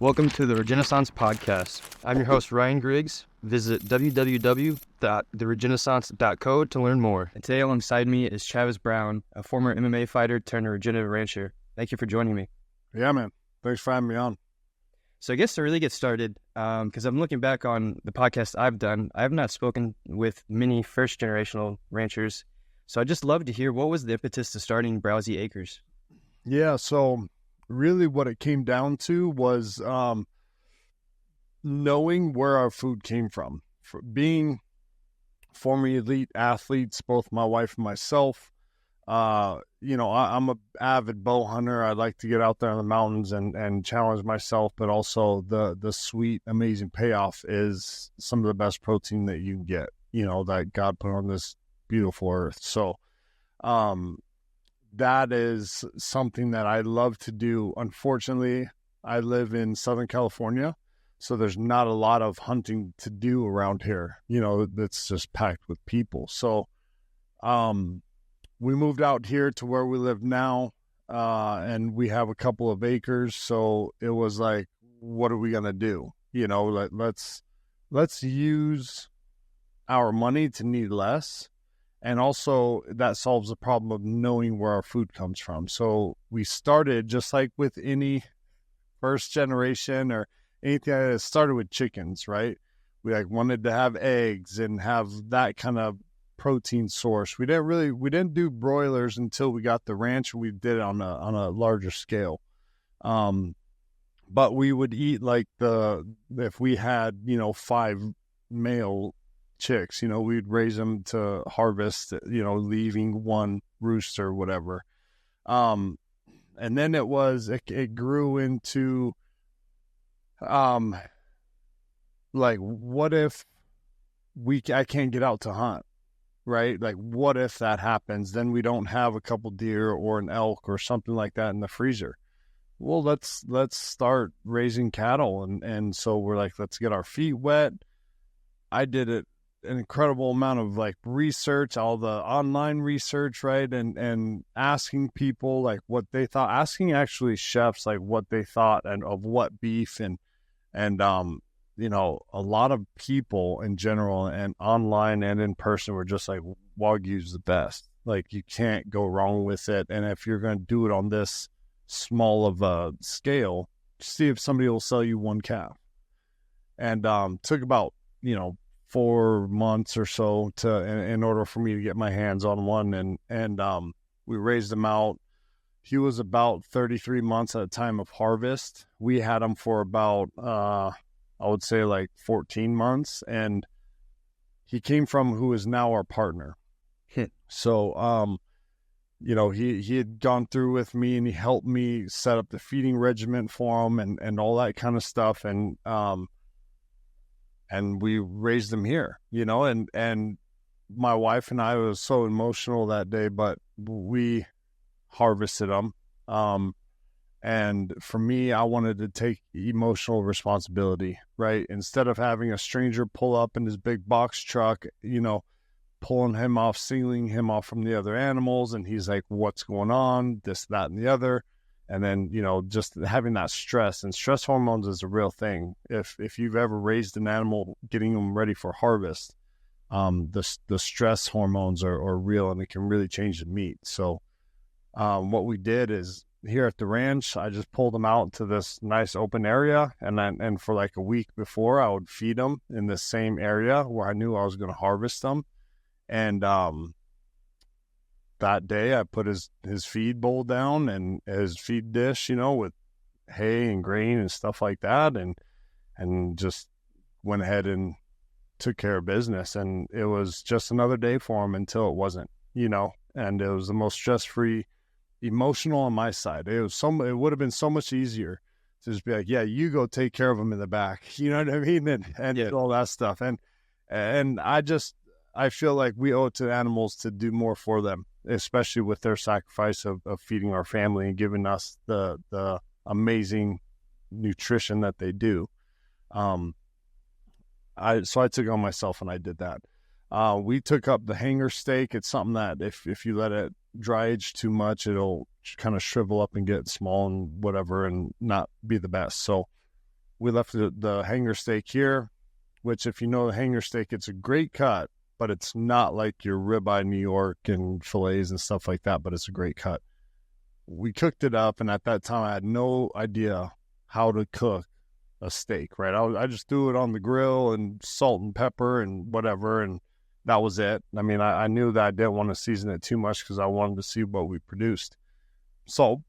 Welcome to the Regenaissance Podcast. I'm your host, Ryan Griggs. Visit www.theregenaissance.co to learn more. And today alongside me is Travis Browne, a former MMA fighter turned regenerative rancher. Thank you for joining me. Yeah, man. Thanks for having me on. So I guess to really get started, because I'm looking back on the podcast I've done, I have not spoken with many first-generational ranchers. So I'd just love to hear, what was the impetus to starting Browsey Acres? Yeah, so really what it came down to was knowing where our food came from. For being former elite athletes, both my wife and myself, I'm an avid bow hunter. I like to get out there in the mountains and challenge myself, but also the sweet, amazing payoff is some of the best protein that you can get, that God put on this beautiful earth. So that is something that I love to do. Unfortunately, I live in Southern California, so there's not a lot of hunting to do around here. That's just packed with people. So we moved out here to where we live now, and we have a couple of acres. So it was like, what are we going to do? Let's use our money to need less. And also that solves the problem of knowing where our food comes from. So we started just like with any first generation or anything that started with chickens, right? We wanted to have eggs and have that kind of protein source. We didn't do broilers until we got the ranch. We did it on a larger scale. But we would eat if we had, 5 male chicks, we'd raise them to harvest, leaving one rooster or whatever. And then it grew into, what if I can't get out to hunt, right? Like, what if that happens? Then we don't have a couple deer or an elk or something like that in the freezer. Well, let's start raising cattle. And so we're like, let's get our feet wet. I did an incredible amount of research, all the online research, right? And asking people what they thought, asking actually chefs what they thought and of what beef and a lot of people in general and online and in person were just like, Wagyu's the best. You can't go wrong with it. And if you're going to do it on this small of a scale, see if somebody will sell you one calf. And took about 4 months or so in order for me to get my hands on one, and we raised him out. He was about 33 months at the time of harvest. We had him for about I would say 14 months, and he came from who is now our partner. So he had gone through with me, and he helped me set up the feeding regimen for him and all that kind of stuff, and we raised them here, and my wife and I was so emotional that day, but we harvested them. And for me, I wanted to take emotional responsibility, right? Instead of having a stranger pull up in his big box truck, pulling him off, singling him off from the other animals. And he's like, what's going on? This, that, and the other. And then, just having that stress, and stress hormones is a real thing. If you've ever raised an animal, getting them ready for harvest, the stress hormones are real, and it can really change the meat. So what we did is, here at the ranch, I just pulled them out to this nice open area. And for a week before, I would feed them in the same area where I knew I was going to harvest them. And that day I put his feed bowl down and his feed dish, with hay and grain and stuff like that. And just went ahead and took care of business. And it was just another day for him until it wasn't, and it was the most stress-free, emotional on my side. It would have been so much easier to just be like, yeah, you go take care of him in the back. You know what I mean? And all that stuff. And I feel like we owe it to animals to do more for them, especially with their sacrifice of feeding our family and giving us the amazing nutrition that they do. So I took it on myself and I did that. We took up the hanger steak. It's something that if you let it dry age too much, it'll kind of shrivel up and get small and whatever and not be the best. So we left the hanger steak here, which if you know the hanger steak, it's a great cut, but it's not like your ribeye New York and fillets and stuff like that, but it's a great cut. We cooked it up, and at that time I had no idea how to cook a steak, right? I just threw it on the grill and salt and pepper and whatever, and that was it. I mean, I knew that I didn't want to season it too much because I wanted to see what we produced. Salt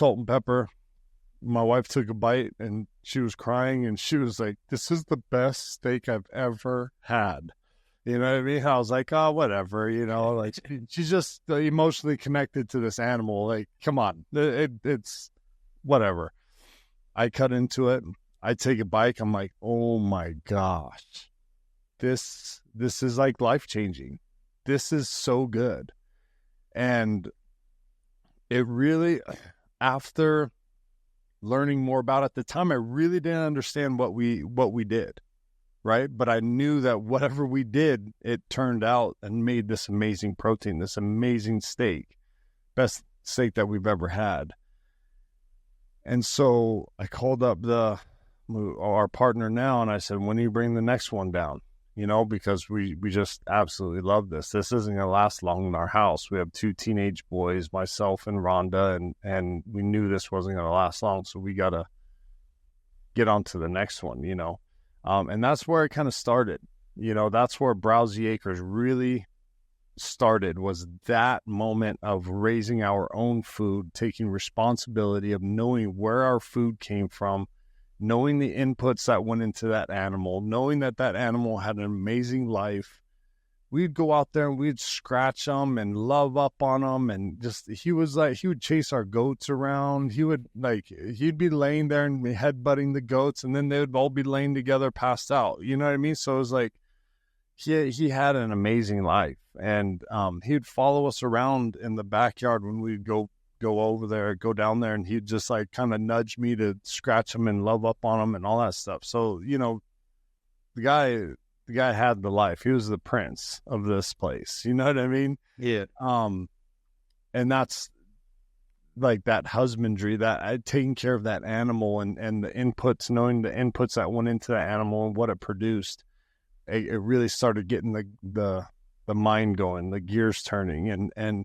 and pepper. My wife took a bite and she was crying and she was like, "This is the best steak I've ever had." You know what I mean? I was like, "Oh, whatever," you know, like she's just emotionally connected to this animal. Like, come on, it's whatever. I cut into it. I take a bite. I'm like, "Oh my gosh, this is like life-changing. This is so good." And it really, after learning more about it, at the time, I really didn't understand what we did, right? But I knew that whatever we did, it turned out and made this amazing protein, this amazing steak, best steak that we've ever had. And so I called up our partner now, and I said, "When do you bring the next one down?" You know, because we just absolutely love this. This isn't going to last long in our house. We have 2 teenage boys, myself and Rhonda, and we knew this wasn't going to last long. So we got to get on to the next one, you know. And that's where it kind of started. You know, that's where Browsey Acres really started, was that moment of raising our own food, taking responsibility of knowing where our food came from, knowing the inputs that went into that animal, knowing that that animal had an amazing life. We'd go out there and we'd scratch them and love up on them. And just, he would chase our goats around. He'd be laying there and headbutting the goats, and then they would all be laying together, passed out. You know what I mean? So it was like, he had an amazing life. And he'd follow us around in the backyard when we'd go over there, go down there, and he'd just like kind of nudge me to scratch him and love up on him and all that stuff. So, you know, the guy had the life. He was the prince of this place. You know what I mean? Yeah. And that's like that husbandry, that taking care of that animal and the inputs, knowing the inputs that went into that animal and what it produced. It really started getting the mind going, the gears turning, and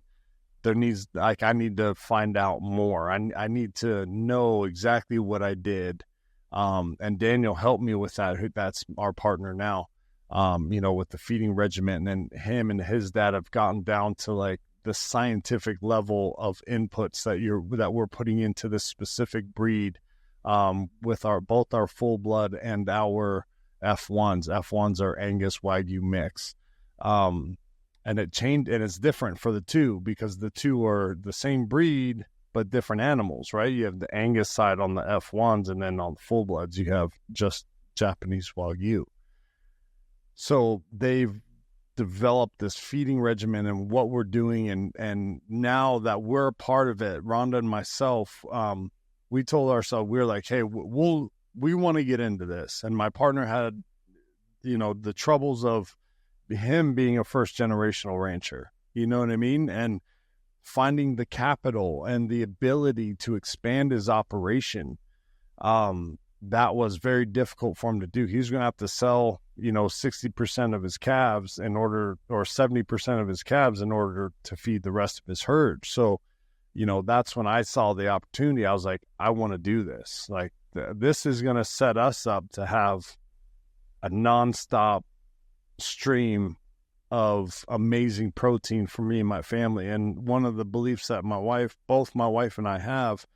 there needs, like, I need to find out more. I need to know exactly what I did. And Daniel helped me with that. That's our partner now, you know, with the feeding regimen, and him and his dad have gotten down to like the scientific level of inputs that we're putting into this specific breed, with both our full blood and our F1s. F1s are Angus Wagyu mix. And it changed, and it's different for the two because the two are the same breed, but different animals, right? You have the Angus side on the F1s, and then on the full bloods, you have just Japanese Wagyu. So they've developed this feeding regimen and what we're doing. And now that we're a part of it, Rhonda and myself, we told ourselves, we were like, "Hey, we want to get into this." And my partner had, you know, the troubles of him being a first generational rancher, you know what I mean? And finding the capital and the ability to expand his operation, that was very difficult for him to do. He was going to have to sell, you know, 60% of his calves or 70% of his calves in order to feed the rest of his herd. So, you know, that's when I saw the opportunity. I was like, I want to do this. Like, this is going to set us up to have a nonstop stream of amazing protein for me and my family. And one of the beliefs that both my wife and I have,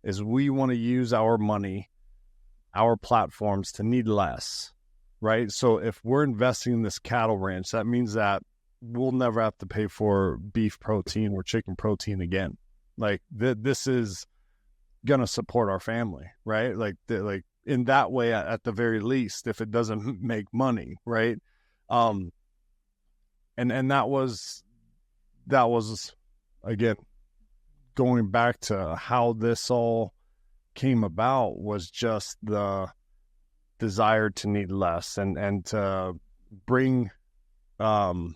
is we want to use our money, our platforms, to need less, right? So if we're investing in this cattle ranch, that means that we'll never have to pay for beef protein or chicken protein again. Like, this is going to support our family, right? Like in that way, at the very least, if it doesn't make money, right? And that was again, going back to how this all came about, was just the desire to need less and to bring, knowing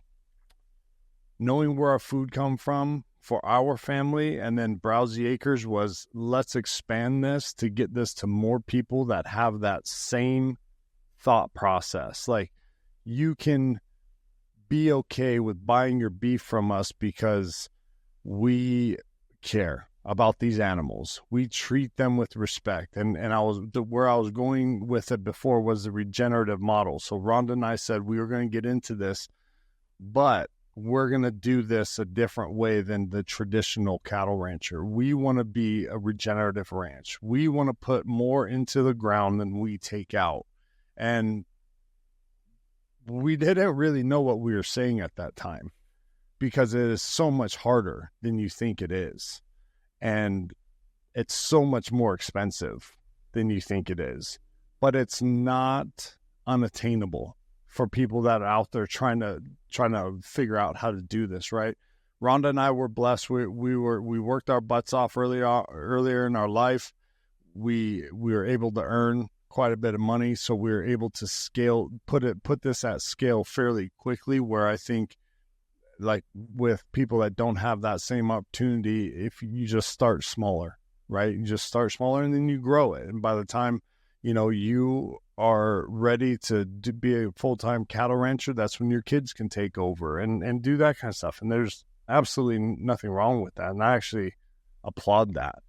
where our food come from, for our family, and then Browsey Acres was, let's expand this to get this to more people that have that same thought process. Like, you can be okay with buying your beef from us because we care about these animals. We treat them with respect. And where I was going with it before was the regenerative model. So Rhonda and I said we were going to get into this, but we're going to do this a different way than the traditional cattle rancher. We want to be a regenerative ranch. We want to put more into the ground than we take out. And we didn't really know what we were saying at that time, because it is so much harder than you think it is. And it's so much more expensive than you think it is. But it's not unattainable for people that are out there trying to figure out how to do this, right? Rhonda and I were blessed. We worked our butts off earlier in our life. We were able to earn quite a bit of money, so we were able to put this at scale fairly quickly, where I think, like with people that don't have that same opportunity, if you just start smaller, right? You just start smaller and then you grow it. And by the time, you are ready to be a full-time cattle rancher, that's when your kids can take over and do that kind of stuff. And there's absolutely nothing wrong with that. And I actually applaud that.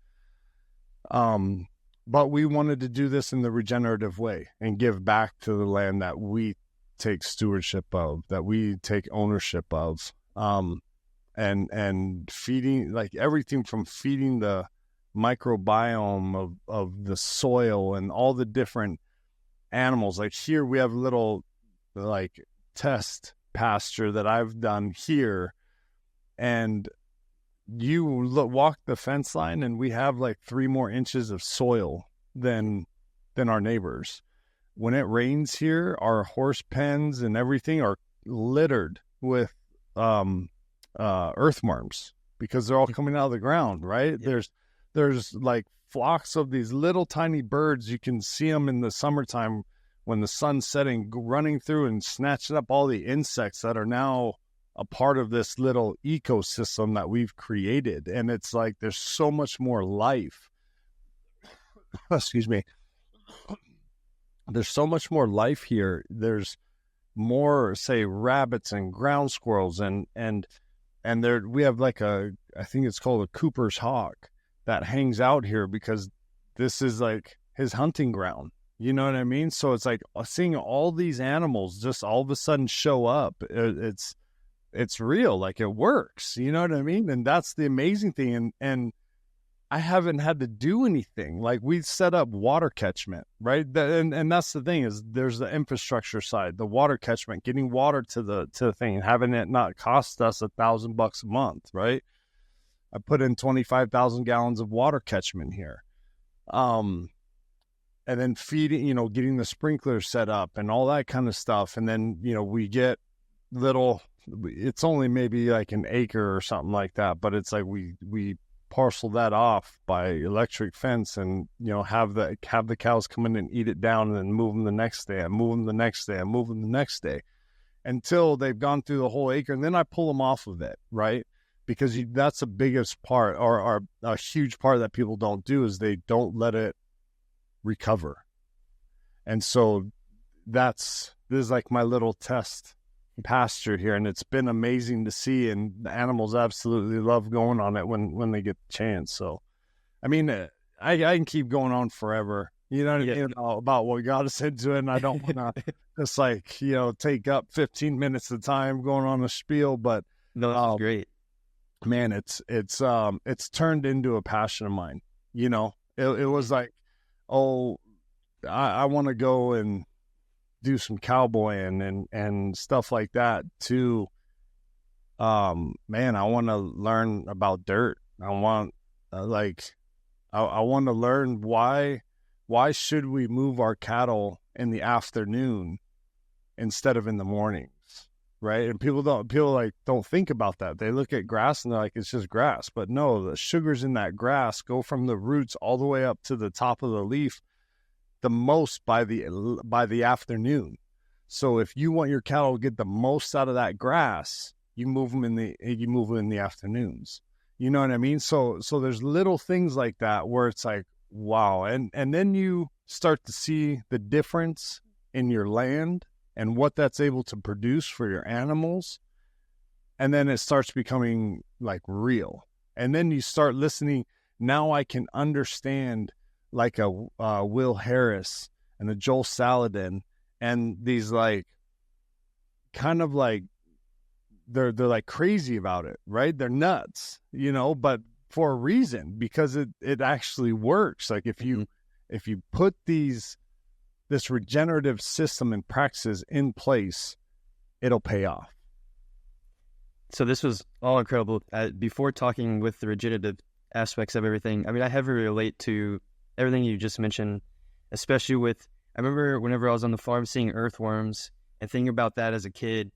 But we wanted to do this in the regenerative way and give back to the land that we take stewardship of, that we take ownership of. And feeding, like everything from feeding the microbiome of the soil and all the different animals. Like here we have a little like test pasture that I've done here, and you walk the fence line and we have like 3 more inches of soil than our neighbors. When it rains here, our horse pens and everything are littered with earthworms, because they're all coming out of the ground, right? Yeah. There's like flocks of these little tiny birds. You can see them in the summertime when the sun's setting, running through and snatching up all the insects that are now a part of this little ecosystem that we've created. And it's like there's so much more life. Excuse me. There's so much more life here. There's more, say, rabbits and ground squirrels, and there we have like I think it's called a Cooper's hawk that hangs out here because this is like his hunting ground. You know what I mean? So it's like seeing all these animals just all of a sudden show up. It's real, like it works. You know what I mean? And that's the amazing thing. And I haven't had to do anything. Like we set up water catchment, right? And that's the thing, is there's the infrastructure side, the water catchment, getting water to the thing, and having it not cost us $1,000 a month, right? I put in 25,000 gallons of water catchment here. And then feeding, getting the sprinklers set up and all that kind of stuff. And then, we get it's only maybe like an acre or something like that, but it's like we parcel that off by electric fence, and have the cows come in and eat it down, and then move them the next day, and move them the next day, and move them the next day, until they've gone through the whole acre, and then I pull them off of it, right? Because that's the biggest part, or a huge part that people don't do, is they don't let it recover. And so this is like my little test pasture here, and it's been amazing to see, and the animals absolutely love going on it when they get the chance. So I mean, I can keep going on forever, about what got us into it, and I don't want to just like take up 15 minutes of time going on a spiel, but no, that's great, man. It's turned into a passion of mine. It was like, I want to go and do some cowboying and stuff like that too. Man, I want to learn about dirt. I want I want to learn why should we move our cattle in the afternoon instead of in the mornings, right? And people don't think about that. They look at grass and they're like, it's just grass. But no, the sugars in that grass go from the roots all the way up to the top of the leaf, the most by the afternoon. So if you want your cattle to get the most out of that grass, you move them in the afternoons. You know what I mean? So there's little things like that where it's like, wow. And then you start to see the difference in your land and what that's able to produce for your animals. And then it starts becoming like real. And then you start listening. Now I can understand like a Will Harris and a Joel Salatin and these like kind of like they're like crazy about it, right? They're nuts, but for a reason, because it actually works. Like if you put this regenerative system and practices in place, it'll pay off. So this was all incredible. Before talking with the regenerative aspects of everything, I mean, I heavily relate to everything you just mentioned, especially I remember whenever I was on the farm seeing earthworms and thinking about that as a kid.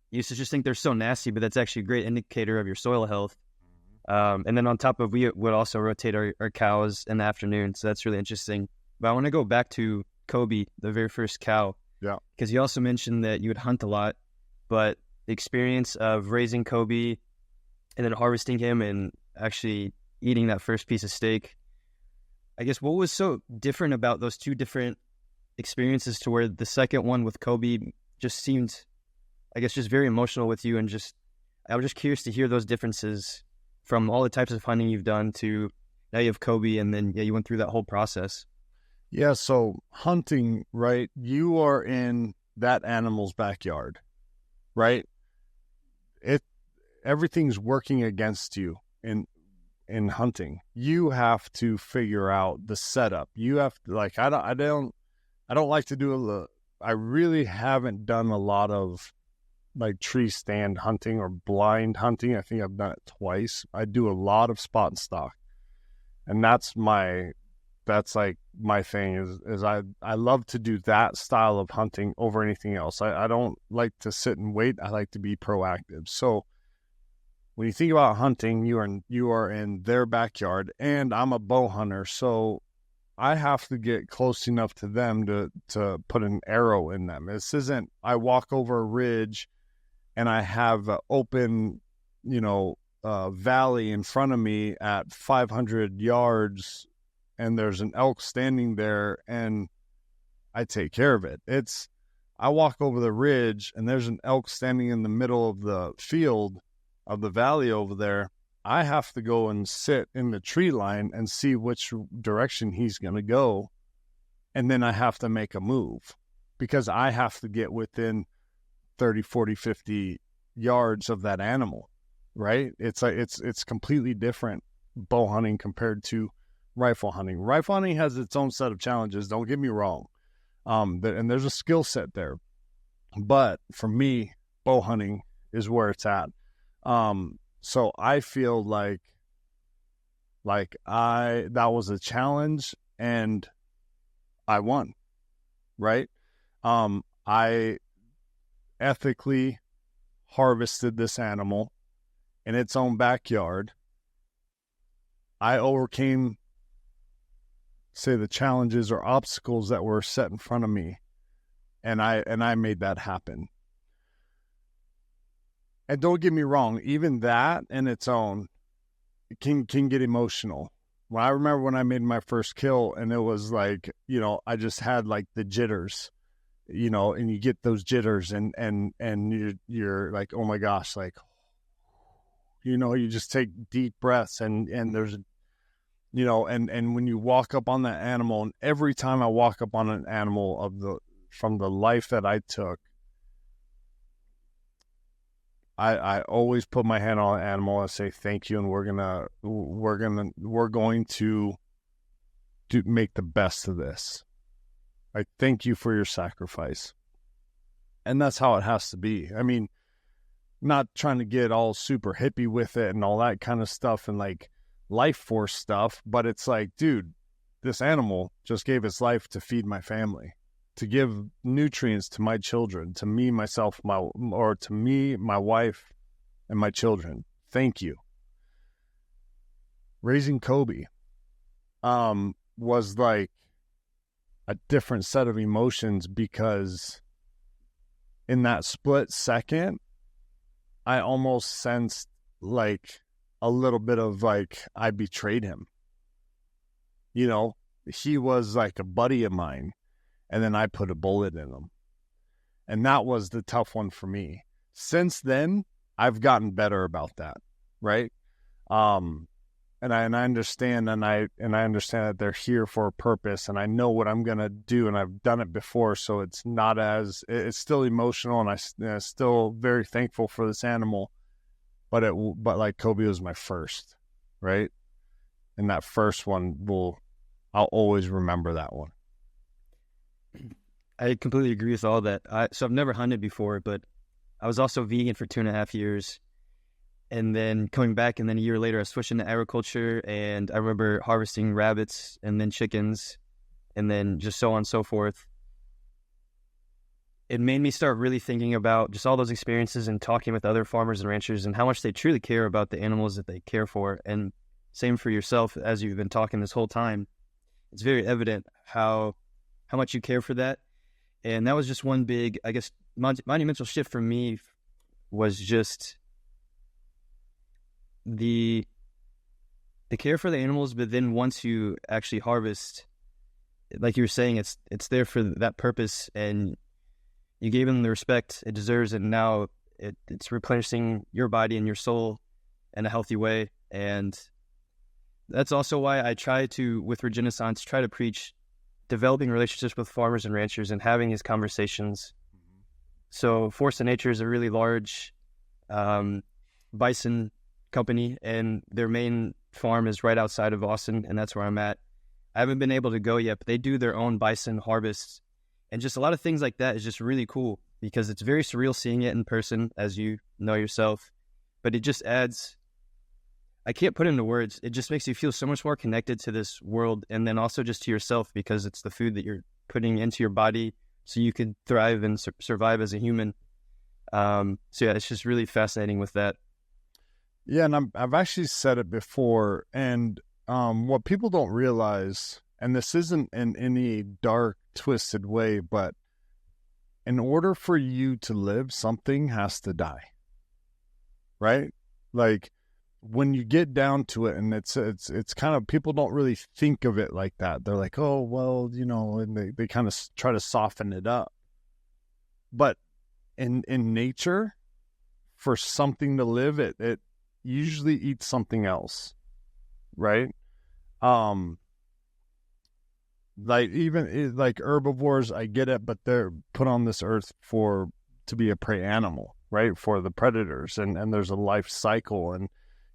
You used to just think they're so nasty, but that's actually a great indicator of your soil health. And then on top of, we would also rotate our cows in the afternoon. So that's really interesting. But I want to go back to Kobe, the very first cow. Yeah. Because you also mentioned that you would hunt a lot, but the experience of raising Kobe and then harvesting him and actually eating that first piece of steak, I guess what was so different about those two different experiences to where the second one with Kobe just seemed, I guess, just very emotional with you, and I was just curious to hear those differences from all the types of hunting you've done to now you have Kobe, and then you went through that whole process. Yeah, so hunting, right? You are in that animal's backyard, right? Everything's working against you in hunting. You have to figure out the setup. You have to, like, I don't like to do I really haven't done a lot of like tree stand hunting or blind hunting. I think I've done it twice. I do a lot of spot and stock. And that's like my thing is I love to do that style of hunting over anything else. I don't like to sit and wait. I like to be proactive. So when you think about hunting, you are in their backyard, and I'm a bow hunter. So I have to get close enough to them to put an arrow in them. This isn't, I walk over a ridge and I have an open, valley in front of me at 500 yards and there's an elk standing there and I take care of it. I walk over the ridge and there's an elk standing in the middle of the field of the valley over there. I have to go and sit in the tree line and see which direction he's going to go. And then I have to make a move because I have to get within 30, 40, 50 yards of that animal, right? It's completely different bow hunting compared to rifle hunting. Rifle hunting has its own set of challenges. Don't get me wrong. And there's a skill set there. But for me, bow hunting is where it's at. So I feel like that was a challenge and I won, right? I ethically harvested this animal in its own backyard. I overcame, say, the challenges or obstacles that were set in front of me, and I made that happen. And don't get me wrong, even that in its own can get emotional. Well, I remember when I made my first kill and it was like, I just had like the jitters, and you get those jitters and you're like, oh my gosh, like, you just take deep breaths and there's, and when you walk up on that animal, and every time I walk up on an animal from the life that I took, I always put my hand on an animal and say thank you, and we're going to make the best of this. I thank you for your sacrifice. And that's how it has to be. I mean, not trying to get all super hippie with it and all that kind of stuff and like life force stuff, but it's like, dude, this animal just gave its life to feed my family, to give nutrients to my children, to me, myself, my wife, and my children. Thank you. Raising Kobe was like a different set of emotions because in that split second, I almost sensed like a little bit of like, I betrayed him. You know, he was like a buddy of mine, and then I put a bullet in him. And that was the tough one for me. Since then, I've gotten better about that, right? And I understand, and I understand that they're here for a purpose, and I know what I'm gonna do, and I've done it before, so it's not as, it's still emotional, and I'm still very thankful for this animal, but like Kobe was my first, right? And that first one I'll always remember that one. I completely agree with all that. So I've never hunted before, but I was also vegan for 2.5 years. And then coming back, and then a year later, I switched into agriculture, and I remember harvesting rabbits and then chickens, and then just so on and so forth. It made me start really thinking about just all those experiences and talking with other farmers and ranchers and how much they truly care about the animals that they care for. And same for yourself, as you've been talking this whole time. It's very evident how much you care for that. And that was just one big, I guess, monumental shift for me, was just the care for the animals. But then once you actually harvest, like you were saying, it's there for that purpose, and you gave them the respect it deserves, and now it's replenishing your body and your soul in a healthy way. And that's also why I try to, with Regenaissance, try to preach developing relationships with farmers and ranchers and having these conversations. So Force of Nature is a really large bison company, and their main farm is right outside of Austin, and that's where I'm at. I haven't been able to go yet, but they do their own bison harvests, and just a lot of things like that is just really cool, because it's very surreal seeing it in person, as you know yourself, but it just adds, I can't put into words, it just makes you feel so much more connected to this world, and then also just to yourself, because it's the food that you're putting into your body so you can thrive and survive as a human. So yeah, it's just really fascinating with that. Yeah, and I've actually said it before, and what people don't realize, and this isn't in any dark, twisted way, but in order for you to live, something has to die, right? Like, when you get down to it, and it's kind of, people don't really think of it like that. They're like, oh, well, you know, and they kind of try to soften it up. But in nature, for something to live, it usually eats something else, right? Like, even like herbivores, I get it, but they're put on this earth to be a prey animal, right? For the predators, and there's a life cycle, and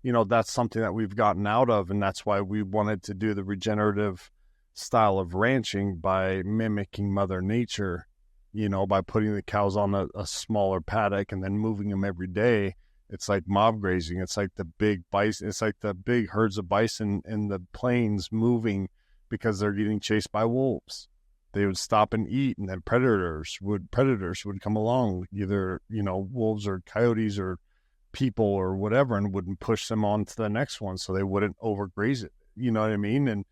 you know, that's something that we've gotten out of, and that's why we wanted to do the regenerative style of ranching by mimicking Mother Nature, you know, by putting the cows on a smaller paddock and then moving them every day. It's like mob grazing. It's like the big bison. It's like the big herds of bison in the plains moving because they're getting chased by wolves. They would stop and eat, and then predators would come along, either, you know, wolves or coyotes or people or whatever, and wouldn't push them on to the next one so they wouldn't overgraze it. You know what I mean?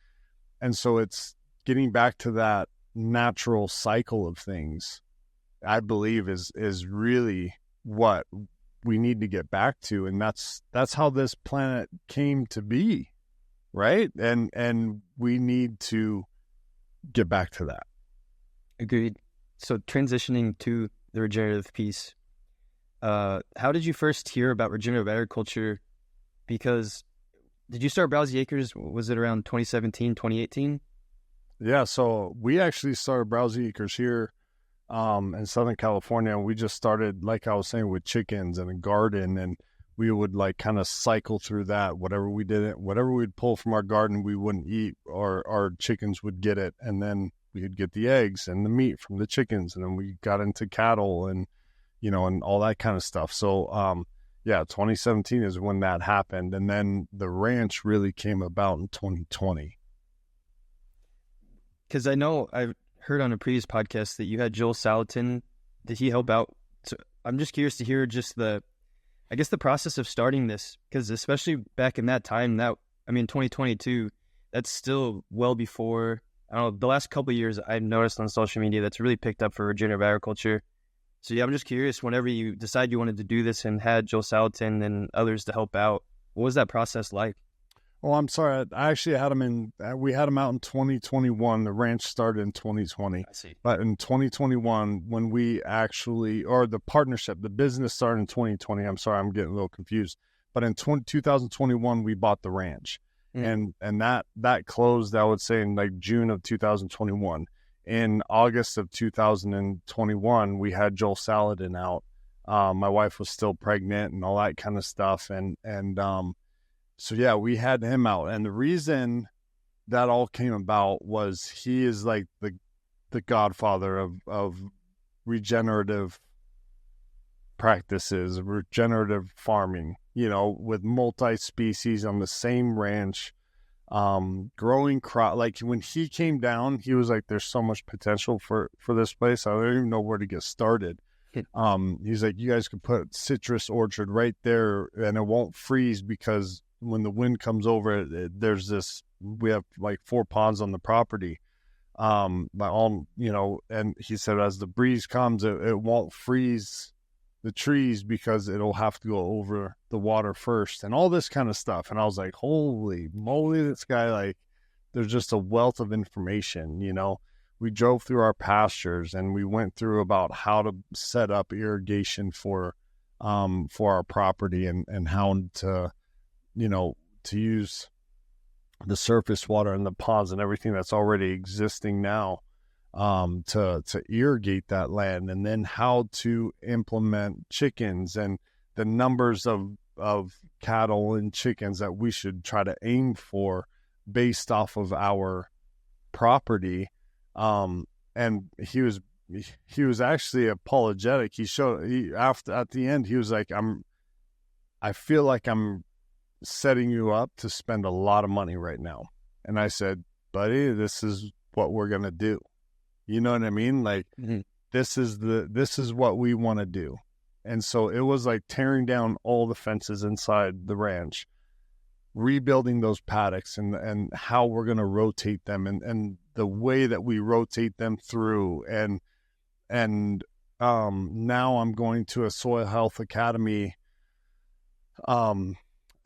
And so it's getting back to that natural cycle of things, I believe is really what we need to get back to. And that's how this planet came to be, right? And we need to get back to that. Agreed. So transitioning to the regenerative piece, how did you first hear about regenerative agriculture? Because did you start Browsey Acres, was it around 2017, 2018? Yeah, so we actually started Browsey Acres here in Southern California. We just started, like I was saying, with chickens and a garden, and we would like kind of cycle through that. Whatever we'd pull from our garden, we wouldn't eat, or our chickens would get it, and then we'd get the eggs and the meat from the chickens, and then we got into cattle and, you know, and all that kind of stuff. So, yeah, 2017 is when that happened. And then the ranch really came about in 2020. Because I know I've heard on a previous podcast that you had Joel Salatin. Did he help out? So I'm just curious to hear just the process of starting this, because especially back in that time, 2022, that's still well before, I don't know, the last couple of years I've noticed on social media that's really picked up for regenerative agriculture. So yeah, I'm just curious, whenever you decided you wanted to do this and had Joel Salatin and others to help out, What was that process like? Oh, I'm sorry. I actually had them we had them out in 2021. The ranch started in 2020. I see. But in 2021, when we or the partnership, the business started in 2020. I'm sorry, I'm getting a little confused. But in 2021, we bought the ranch. And that closed, I would say, in like June of 2021. In August of 2021, we had Joel Saladin out. My wife was still pregnant and all that kind of stuff. So yeah, we had him out. And the reason that all came about was he is like the godfather of regenerative practices, regenerative farming, with multi-species on the same ranch, growing crop. Like when he came down, he was like, there's so much potential for this place. I don't even know where to get started. He's like, you guys could put citrus orchard right there and it won't freeze because when the wind comes over, we have like 4 ponds on the property. And he said, as the breeze comes, it won't freeze the trees because it'll have to go over the water first and all this kind of stuff. And I was like, holy moly, this guy, like, there's just a wealth of information. We drove through our pastures and we went through about how to set up irrigation for our property and how to use the surface water and the ponds and everything that's already existing now to irrigate that land, and then how to implement chickens and the numbers of cattle and chickens that we should try to aim for based off of our property. And he was actually apologetic. At the end, he was like, I feel like I'm setting you up to spend a lot of money right now. And I said, buddy, this is what we're going to do. You know what I mean? Like, this is what we want to do. And so it was like tearing down all the fences inside the ranch, rebuilding those paddocks and how we're going to rotate them and the way that we rotate them through. And now I'm going to a soil health academy. Have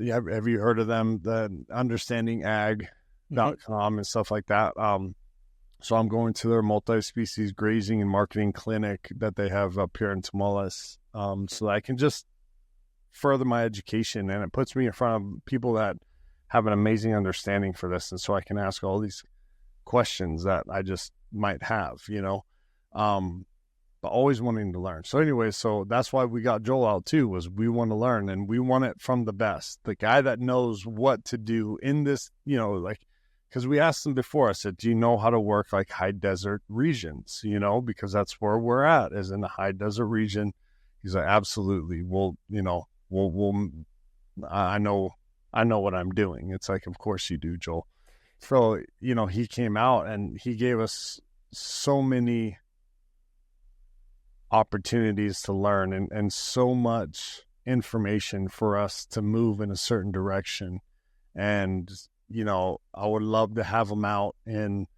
you heard of them? The understandingag.com and stuff like that. So I'm going to their multi-species grazing and marketing clinic that they have up here in Tamaulipas, so that I can just further my education, and it puts me in front of people that have an amazing understanding for this, and so I can ask all these questions that I just might have, but always wanting to learn. So anyway, so that's why we got Joel out too, was we want to learn, and we want it from the best, the guy that knows what to do in this, because we asked him before, I said, do you know how to work like high desert regions, because that's where we're at, is in the high desert region. He's like, absolutely. I know what I'm doing. It's like, of course you do, Joel. So, he came out and he gave us so many opportunities to learn and so much information for us to move in a certain direction. And, I would love to have him out in,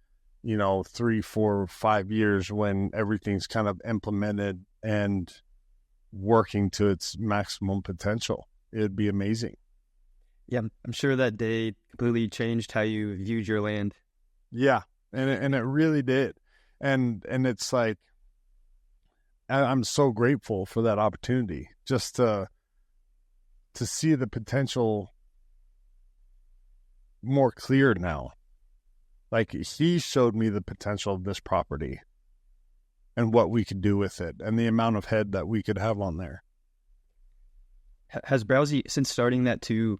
3, 4, 5 years when everything's kind of implemented and working to its maximum potential. It'd be amazing. Yeah, I'm sure that day completely changed how you viewed your land. Yeah, and it really did. And it's like, I'm so grateful for that opportunity, just to see the potential more clear now. Like, he showed me the potential of this property and what we could do with it and the amount of head that we could have on there. Has Browsey, since starting that too,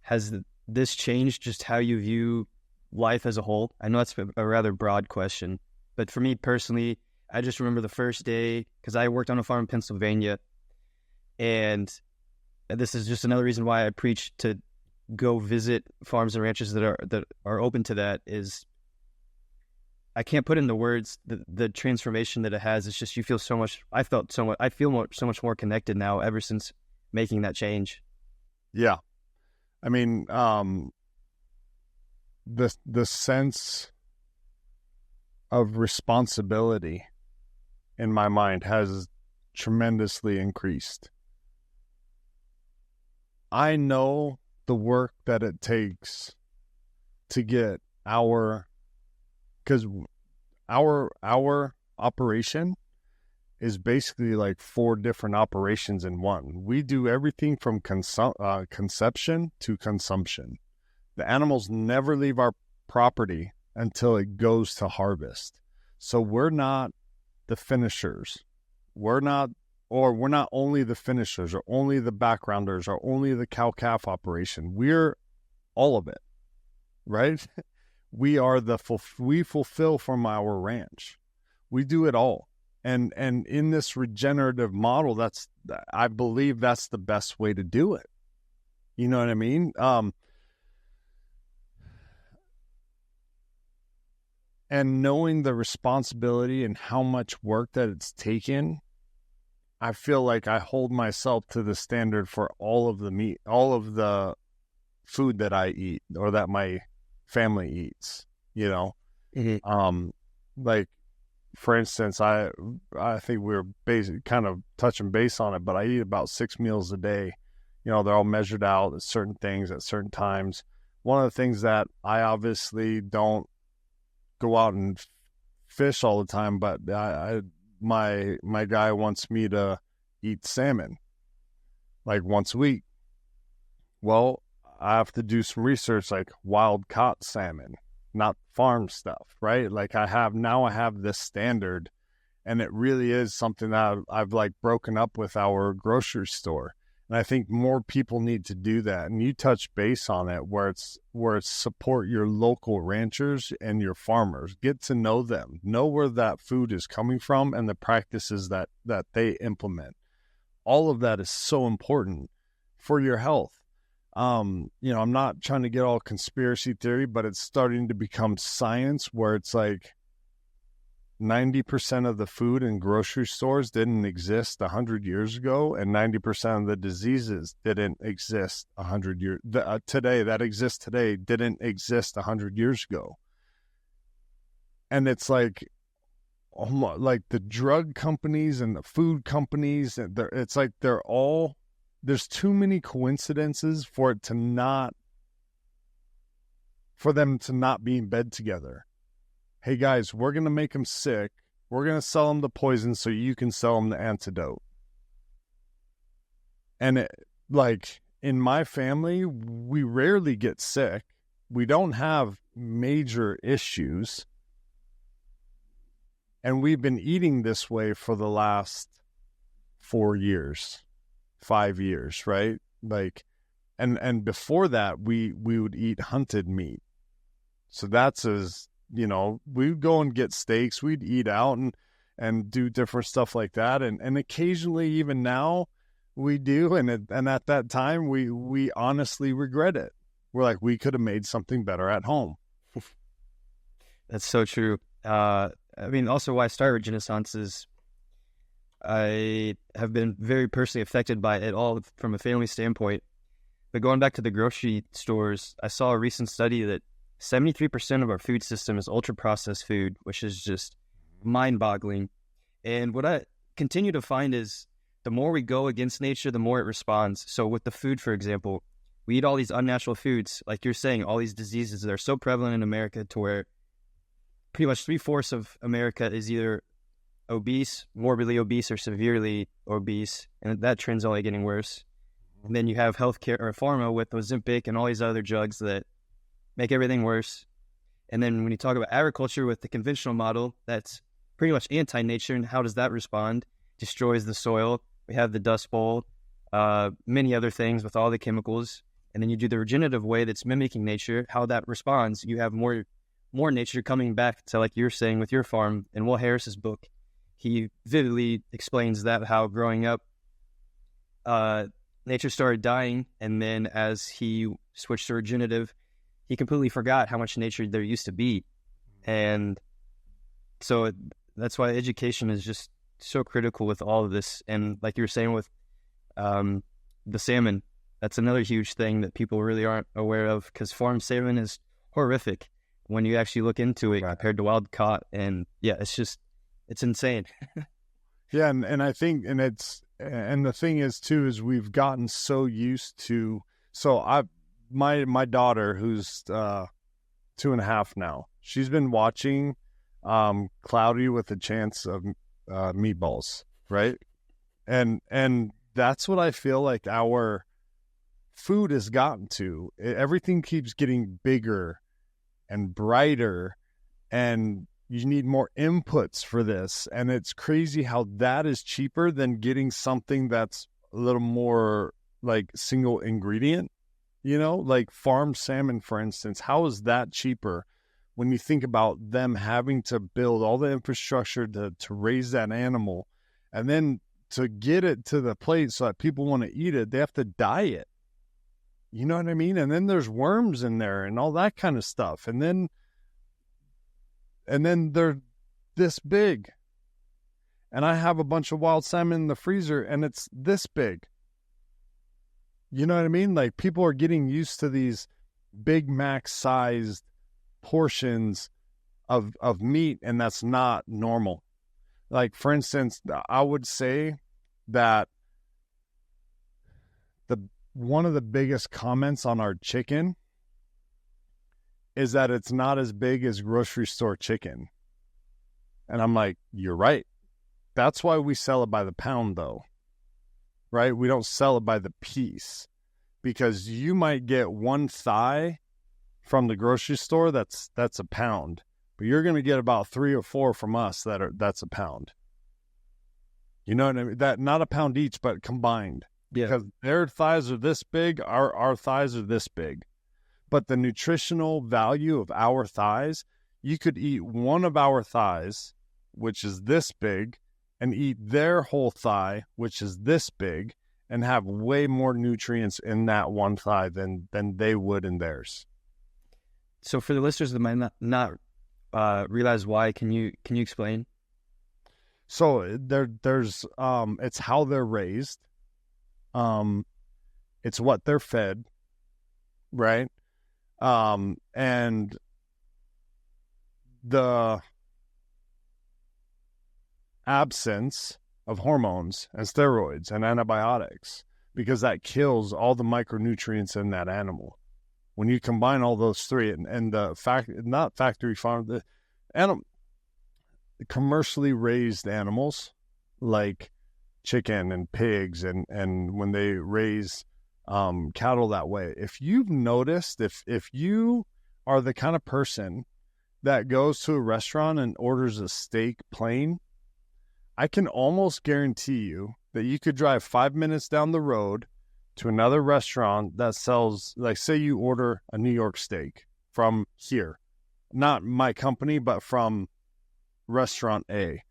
has this changed just how you view life as a whole? I know that's a rather broad question, but for me personally, I just remember the first day, because I worked on a farm in Pennsylvania, and this is just another reason why I preach to go visit farms and ranches that are open to that. Is I can't put into words the transformation that it has. It's just, you feel so much. I feel so much more connected now ever since making that change. Yeah, I mean, the sense of responsibility in my mind has tremendously increased. I know the work that it takes to get because our operation is basically like 4 different operations in one. We do everything from conception to consumption. The animals never leave our property until it goes to harvest. So we're not the finishers. We're not only the finishers or only the backgrounders or only the cow-calf operation. We're all of it, right? We fulfill from our ranch. We do it all. And in this regenerative model, I believe that's the best way to do it. You know what I mean? And knowing the responsibility and how much work that it's taken, I feel like I hold myself to the standard for all of the food that I eat or that my family eats, you know? Mm-hmm. Like, for instance, I think we're basically kind of touching base on it, but I eat about 6 meals a day. You know, they're all measured out at certain things at certain times. One of the things that I obviously don't go out and fish all the time, but my guy wants me to eat salmon like once a week. Well, I have to do some research, like wild caught salmon, not farm stuff, right? Like I have this standard, and it really is something that I've like broken up with our grocery store. And I think more people need to do that. And you touch base on it where it's support your local ranchers and your farmers. Get to know them. Know where that food is coming from and the practices that they implement. All of that is so important for your health. You know, I'm not trying to get all conspiracy theory, but it's starting to become science where it's like 90% of the food in grocery stores didn't exist 100 years ago, and 90% of the diseases didn't exist 100 years that exist today didn't exist 100 years ago. And it's like the drug companies and the food companies, it's like there's too many coincidences for them to not be in bed together. Hey guys, we're going to make them sick. We're going to sell them the poison so you can sell them the antidote. And like in my family, we rarely get sick. We don't have major issues. And we've been eating this way for the last 4 years, 5 years, right? Like, and before that, we would eat hunted meat. So that's you know, we'd go and get steaks, we'd eat out and do different stuff like that. And occasionally, even now, we do. And at that time, we honestly regret it. We're like, we could have made something better at home. That's so true. I mean, also why I started Regenaissance is I have been very personally affected by it all from a family standpoint. But going back to the grocery stores, I saw a recent study that 73% of our food system is ultra-processed food, which is just mind-boggling. And what I continue to find is the more we go against nature, the more it responds. So with the food, for example, we eat all these unnatural foods. Like you're saying, all these diseases that are so prevalent in America to where pretty much 3/4 of America is either obese, morbidly obese, or severely obese. And that trend's only getting worse. And then you have healthcare or pharma with Ozempic and all these other drugs that make everything worse. And then when you talk about agriculture with the conventional model, that's pretty much anti-nature. And how does that respond? Destroys the soil. We have the Dust Bowl, many other things with all the chemicals. And then you do the regenerative way that's mimicking nature, how that responds. You have more nature coming back to, like you're saying with your farm. In Will Harris's book, he vividly explains that, how growing up, nature started dying. And then as he switched to regenerative, he completely forgot how much nature there used to be. And so that's why education is just so critical with all of this. And like you were saying with the salmon, that's another huge thing that people really aren't aware of, because farm salmon is horrific when you actually look into it, right, compared to wild caught. And yeah, it's insane. Yeah. And I think, and the thing is too, is we've gotten so used to, my daughter, who's 2.5 now, she's been watching Cloudy with a Chance of Meatballs, right? And that's what I feel like our food has gotten to. Everything keeps getting bigger and brighter, and you need more inputs for this. And it's crazy how that is cheaper than getting something that's a little more like single ingredient, like farmed salmon, for instance. How is that cheaper when you think about them having to build all the infrastructure to raise that animal, and then to get it to the plate so that people want to eat it, they have to dye it. You know what I mean? And then there's worms in there and all that kind of stuff. And then they're this big. And I have a bunch of wild salmon in the freezer and it's this big. You know what I mean? Like, people are getting used to these Big Mac sized portions of meat, and that's not normal. Like, for instance, I would say that one of the biggest comments on our chicken is that it's not as big as grocery store chicken. And I'm like, you're right. That's why we sell it by the pound, though, right? We don't sell it by the piece, because you might get one thigh from the grocery store that's a pound, but you're going to get about 3 or 4 from us that's a pound. You know what I mean? That not a pound each, but combined. Yeah. Because their thighs are this big, our thighs are this big. But the nutritional value of our thighs, you could eat one of our thighs, which is this big, and eat their whole thigh, which is this big, and have way more nutrients in that one thigh than they would in theirs. So for the listeners that might not realize why, can you explain? So there's it's how they're raised. It's what they're fed, right? And the absence of hormones and steroids and antibiotics, because that kills all the micronutrients in that animal. When you combine all those three, and not factory farm, the commercially raised animals like chicken and pigs, and when they raise cattle that way, if you've noticed, if you are the kind of person that goes to a restaurant and orders a steak plain, I can almost guarantee you that you could drive 5 minutes down the road to another restaurant that sells, like, say you order a New York steak from here, not my company, but from restaurant A,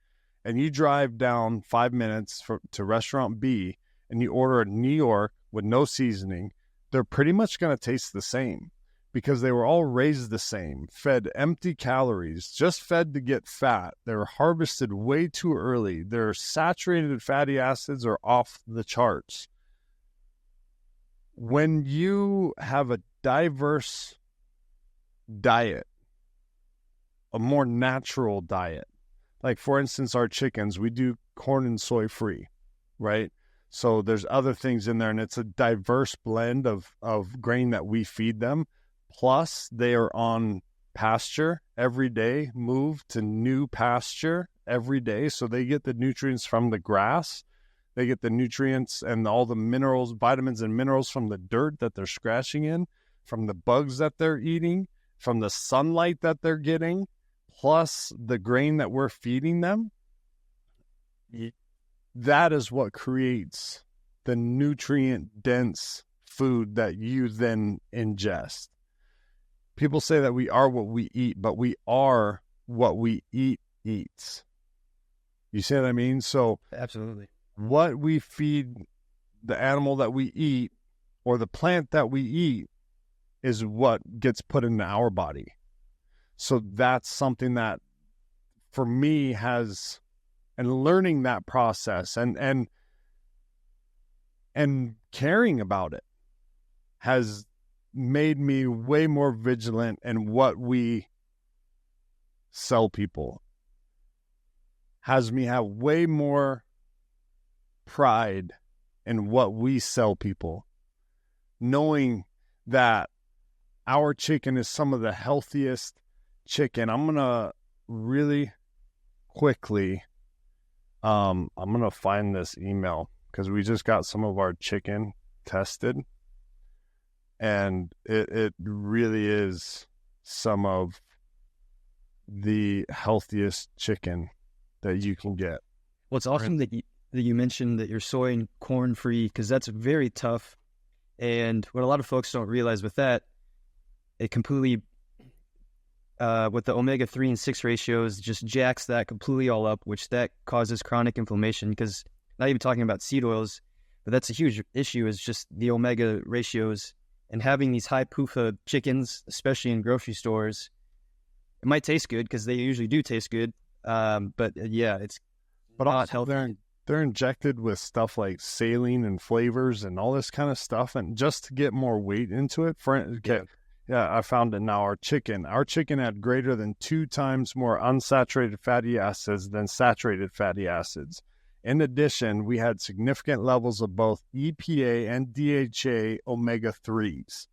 and you drive down 5 minutes to restaurant B, and you order a New York with no seasoning, they're pretty much going to taste the same, because they were all raised the same, fed empty calories, just fed to get fat. They were harvested way too early. Their saturated fatty acids are off the charts. When you have a diverse diet, a more natural diet, like, for instance, our chickens, we do corn and soy free, right? So there's other things in there, and it's a diverse blend of grain that we feed them. Plus, they are on pasture every day, move to new pasture every day. So they get the nutrients from the grass. They get the nutrients and all the minerals, vitamins and minerals from the dirt that they're scratching in, from the bugs that they're eating, from the sunlight that they're getting, plus the grain that we're feeding them. That is what creates the nutrient-dense food that you then ingest. People say that we are what we eat, but we are what we eat eats. You see what I mean? So Absolutely. What we feed the animal that we eat, or the plant that we eat, is what gets put into our body. So that's something that, for me, has, and learning that process and caring about it has made me way more vigilant in what we sell people. Has me have way more pride in what we sell people, knowing that our chicken is some of the healthiest chicken. I'm going to really quickly, I'm going to find this email because we just got some of our chicken tested, and it really is some of the healthiest chicken that you can get. Well, it's awesome that you mentioned that you're soy and corn free, because that's very tough. And what a lot of folks don't realize with that, it completely, with the omega-3 and 6 ratios, just jacks that completely all up, which that causes chronic inflammation. Because not even talking about seed oils, but that's a huge issue, is just the omega ratios. And having these high PUFA chickens, especially in grocery stores, it might taste good because they usually do taste good. But yeah, it's not healthy. They're injected with stuff like saline and flavors and all this kind of stuff, and just to get more weight into it. Yeah, I found it now. Our chicken had greater than 2 times more unsaturated fatty acids than saturated fatty acids. In addition, we had significant levels of both EPA and DHA omega-3s.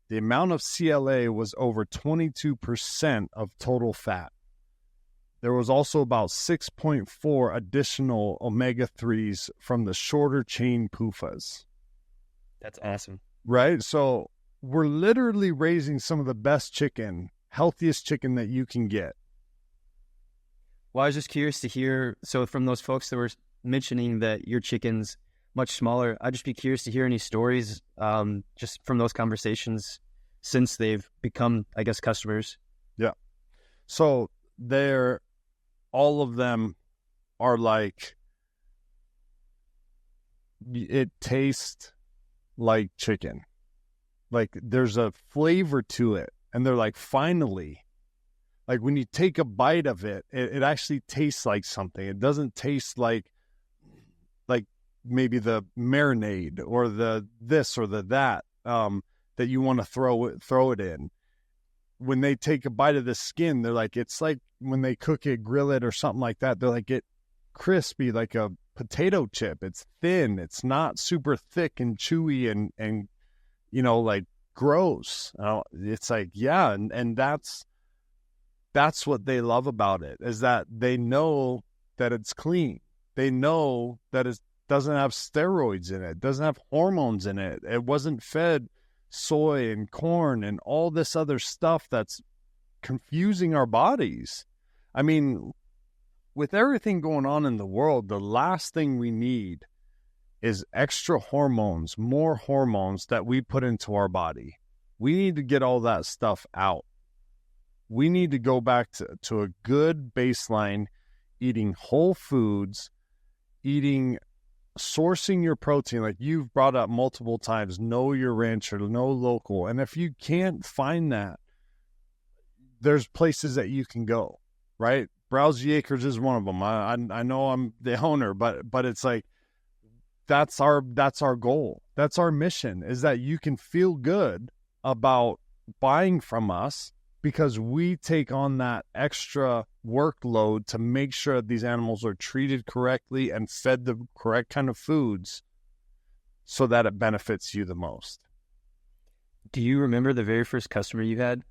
The amount of CLA was over 22% of total fat. There was also about 6.4 additional omega-3s from the shorter chain PUFAs. That's awesome. Right? So we're literally raising some of the best chicken, healthiest chicken that you can get. Well, I was just curious to hear, so from those folks that were mentioning that your chicken's much smaller, I'd just be curious to hear any stories just from those conversations since they've become, I guess, customers. Yeah. So all of them are like, it tastes like chicken. Like there's a flavor to it. And they're like, finally. Like when you take a bite of it, it actually tastes like something. It doesn't taste like maybe the marinade or the this or the that that you want to throw it in. When they take a bite of the skin, they're like, it's like when they cook it, grill it or something like that, they're like, it crispy like a potato chip. It's thin. It's not super thick and chewy and like gross. It's like, yeah. And that's what they love about it, is that they know that it's clean. They know that it doesn't have steroids in it, doesn't have hormones in it. It wasn't fed soy and corn and all this other stuff that's confusing our bodies. I mean, with everything going on in the world, the last thing we need is extra hormones, more hormones that we put into our body. We need to get all that stuff out. We need to go back to a good baseline, eating whole foods, sourcing your protein, like you've brought up multiple times. Know your rancher, know local. And if you can't find that, there's places that you can go, right? Browsey Acres is one of them. I know I'm the owner, but it's like, that's our goal. That's our mission, is that you can feel good about buying from us, because we take on that extra workload to make sure that these animals are treated correctly and fed the correct kind of foods so that it benefits you the most. Do you remember the very first customer you had?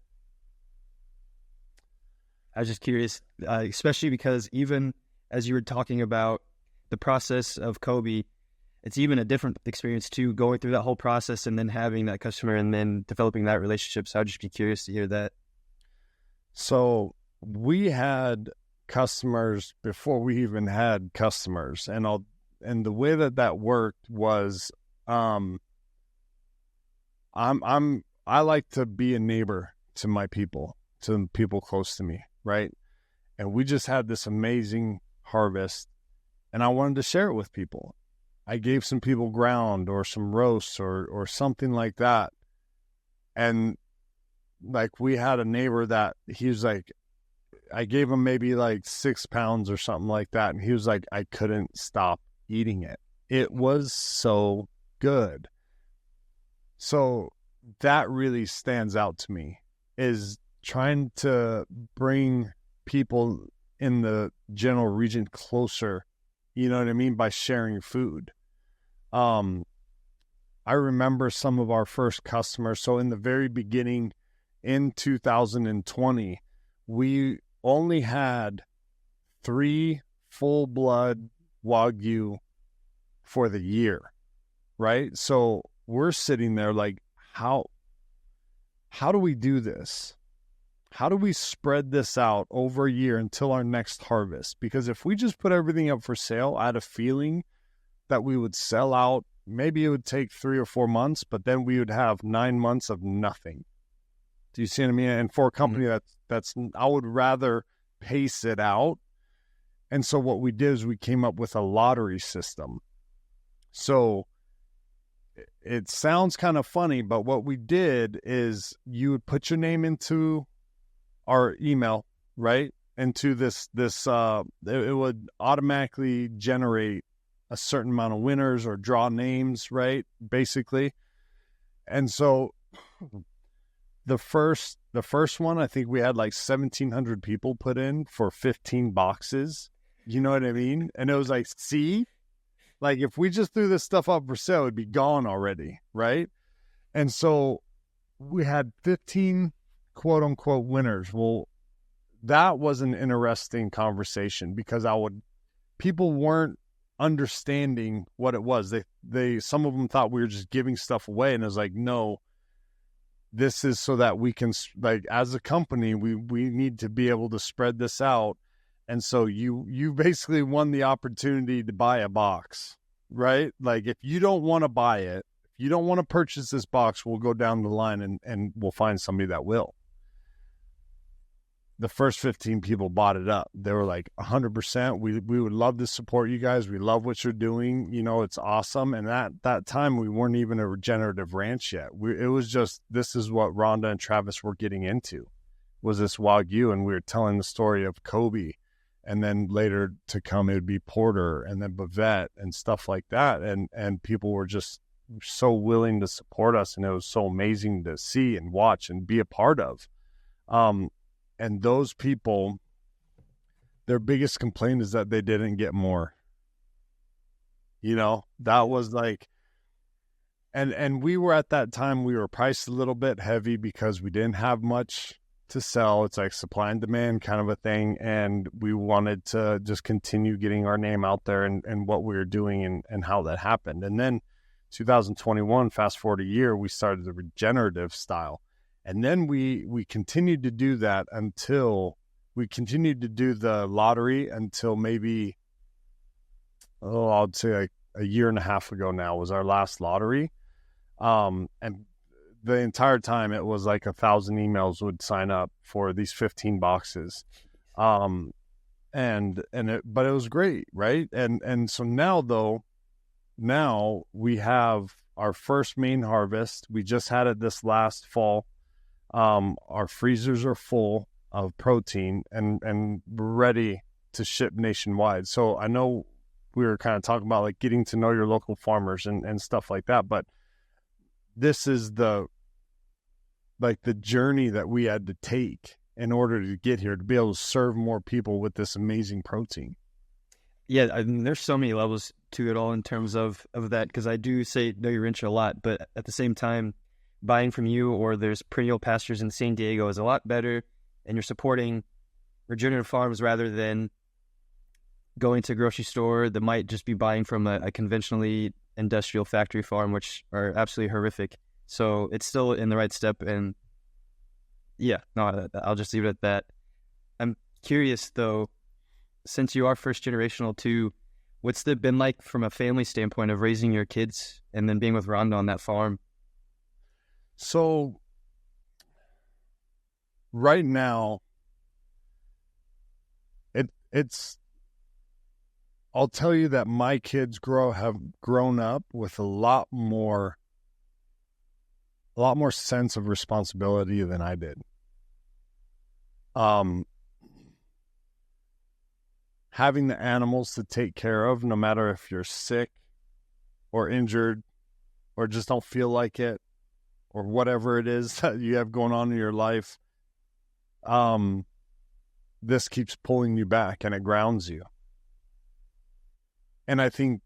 I was just curious, especially because even as you were talking about the process of Kobe, it's even a different experience too, going through that whole process and then having that customer and then developing that relationship. So I'd just be curious to hear that. So we had customers before we even had customers, and the way that worked was, I like to be a neighbor to my people, to the people close to me, right? And we just had this amazing harvest, and I wanted to share it with people. I gave some people ground or some roasts or something like that, and like we had a neighbor that he was like, I gave him maybe like 6 pounds or something like that. And he was like, I couldn't stop eating it. It was so good. So that really stands out to me, is trying to bring people in the general region closer, you know what I mean, by sharing food. I remember some of our first customers. So in the very beginning, in 2020, we only had 3 full-blood Wagyu for the year, right? So we're sitting there like, how do we do this? How do we spread this out over a year until our next harvest? Because if we just put everything up for sale, I had a feeling that we would sell out. Maybe it would take 3 or 4 months, but then we would have 9 months of nothing. Do you see what I mean? And for a company that's I would rather pace it out. And so what we did is we came up with a lottery system. So it sounds kind of funny, but what we did is you would put your name into our email, right? Into this, it would automatically generate a certain amount of winners or draw names, right? Basically. And so the first one, I think we had like 1,700 people put in for 15 boxes. You know what I mean? And it was like, see, like if we just threw this stuff up for sale, it'd be gone already, right? And so we had 15 quote unquote winners. Well, that was an interesting conversation because people weren't understanding what it was. They some of them thought we were just giving stuff away, and it was like, no, this is so that we can, like, as a company, we need to be able to spread this out. And so you basically won the opportunity to buy a box, right? Like if you don't want to buy it, if you don't want to purchase this box, we'll go down the line and we'll find somebody that will. The first 15 people bought it up. They were like 100%. We would love to support you guys. We love what you're doing. You know, it's awesome. And that time we weren't even a regenerative ranch yet. It was just, this is what Rhonda and Travis were getting into, was this Wagyu. And we were telling the story of Kobe. And then later to come, it would be Porter and then Bavette and stuff like that. And people were just so willing to support us. And it was so amazing to see and watch and be a part of. And those people, their biggest complaint is that they didn't get more. You know, that was like, and we were at that time, we were priced a little bit heavy because we didn't have much to sell. It's like supply and demand kind of a thing. And we wanted to just continue getting our name out there and what we were doing and how that happened. And then 2021, fast forward a year, we started the regenerative style. And then we continued to do that until we continued to do the lottery until maybe, I'd say like a year and a half ago now was our last lottery. And the entire time it was like 1,000 emails would sign up for these 15 boxes. But it was great. Right. And so now we have our first main harvest. We just had it this last fall. Our freezers are full of protein and we're ready to ship nationwide. So I know we were kind of talking about like getting to know your local farmers and stuff like that, but this is the journey that we had to take in order to get here, to be able to serve more people with this amazing protein. Yeah, I mean, there's so many levels to it all in terms of that, because I do say know your rancher a lot, but at the same time, buying from you or there's perennial pastures in San Diego is a lot better, and you're supporting regenerative farms rather than going to a grocery store that might just be buying from a conventionally industrial factory farm, which are absolutely horrific. So it's still in the right step. And yeah, no, I'll just leave it at that. I'm curious though, since you are first generational too, what's it been like from a family standpoint of raising your kids and then being with Rhonda on that farm? So right now, it's I'll tell you that my kids have grown up with a lot more sense of responsibility than I did. Having the animals to take care of, no matter if you're sick or injured or just don't feel like it, or whatever it is that you have going on in your life, this keeps pulling you back and it grounds you. And I think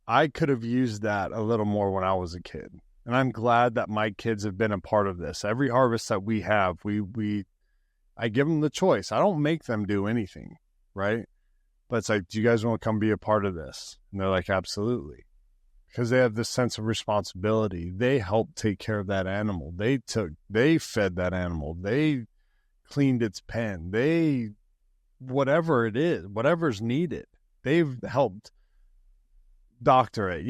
I could have used that a little more when I was a kid. And I'm glad that my kids have been a part of this. Every harvest that we have, I give them the choice. I don't make them do anything, right? But it's like, do you guys want to come be a part of this? And they're like, absolutely. Because they have this sense of responsibility. They helped take care of that animal. They fed that animal. They cleaned its pen. Whatever it is, whatever's needed, they've helped doctor it.